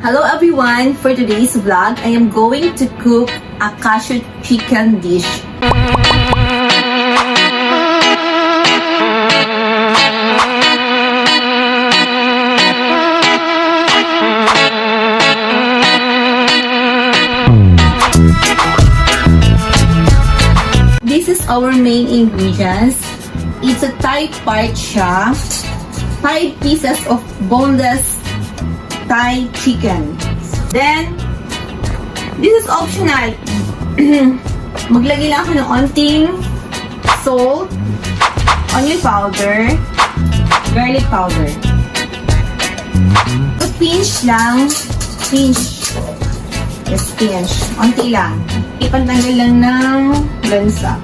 Hello everyone! For today's vlog, I am going to cook a cashew chicken dish. This is our main ingredients. It's a Thai part siya. 5 pieces of boneless Thai chicken. Then, this is optional. Maglagay lang ako ng onting salt, onion powder, garlic powder. So, pinch lang. Pinch. Yes, pinch. Onti lang. Ipantanggal lang ng lansa.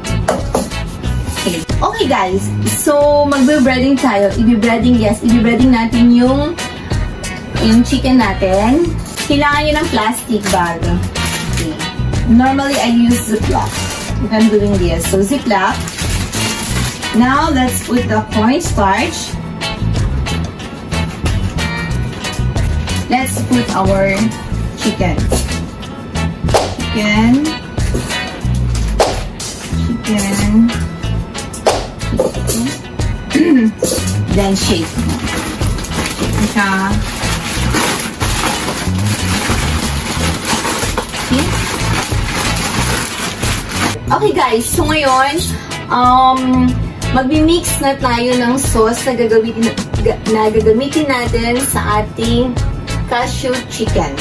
Okay guys, so magbe-breading tayo. Ibe-breading natin yung chicken natin. Kailangan yun ng plastic bag. Okay. Normally, I use Ziploc if I'm doing this. So, Ziploc. Now, let's put the cornstarch. Let's put our chicken. Chicken. Then shake. Siya. Okay guys, so ngayon, magmi-mix na tayo ng sauce na gagamitin natin sa ating cashew chicken.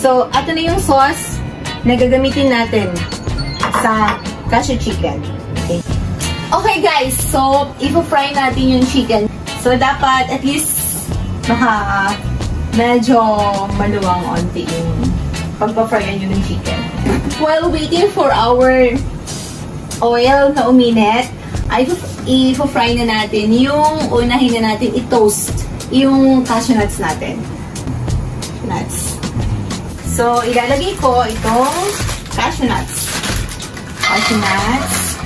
So, ito na yung sauce na gagamitin natin sa cashew chicken. Okay. Okay guys, so i-fry natin yung chicken. So, dapat at least medyo maluwang onti yung pagpa-fryan yun ng chicken. While waiting for our oil na uminit, i-fry na natin yung unahin na natin i-toast yung cashew nuts natin. Nuts. So, ilalagay ko itong cashew nuts. Cashew nuts.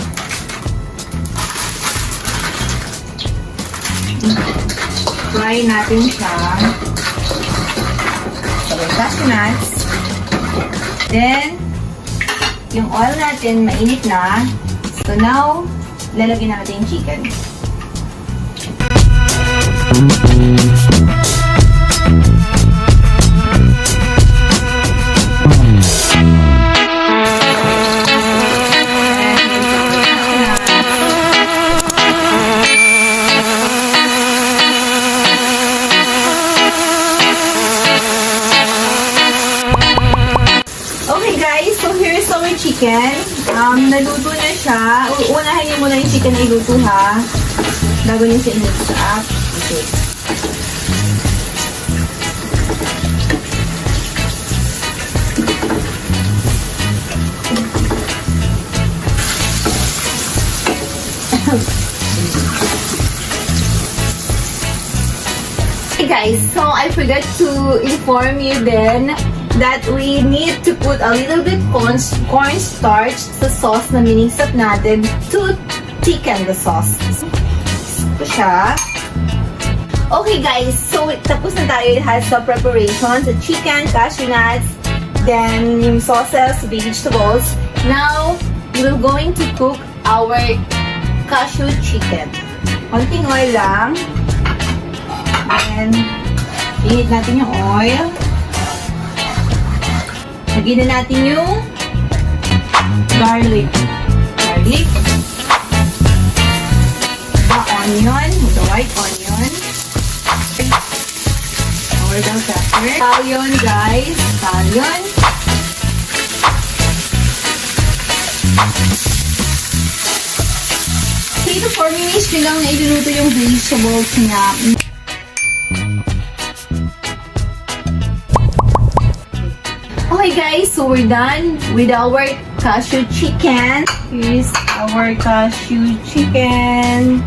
Fry natin siya. So, cashew nuts. Then, yung oil natin mainit na. So, now, ilalagay natin yung chicken. Chicken. Naluto na siya. Unahin niyo muna yung chicken na iluto ha. Bago niyo siya i-mix up. Okay. Hey guys, so I forgot to inform you then that we need to put a little bit cornstarch sa sauce na minisap natin to thicken the sauce. Ito siya. Okay guys, so tapos na tayo lahat sa preparation. Sa chicken, cashew nuts, then yung sauces, vegetables. Now, we will going to cook our cashew chicken. Konting oil lang. And, init natin yung oil. Lagyan na natin yung garlic. The onion, the white onion. Our bell pepper. Scallion, guys. Scallion. So, ito 4 minutes nyo lang na iluluto yung vegetables niya. Okay guys, so we're done with our cashew chicken. Here's our cashew chicken.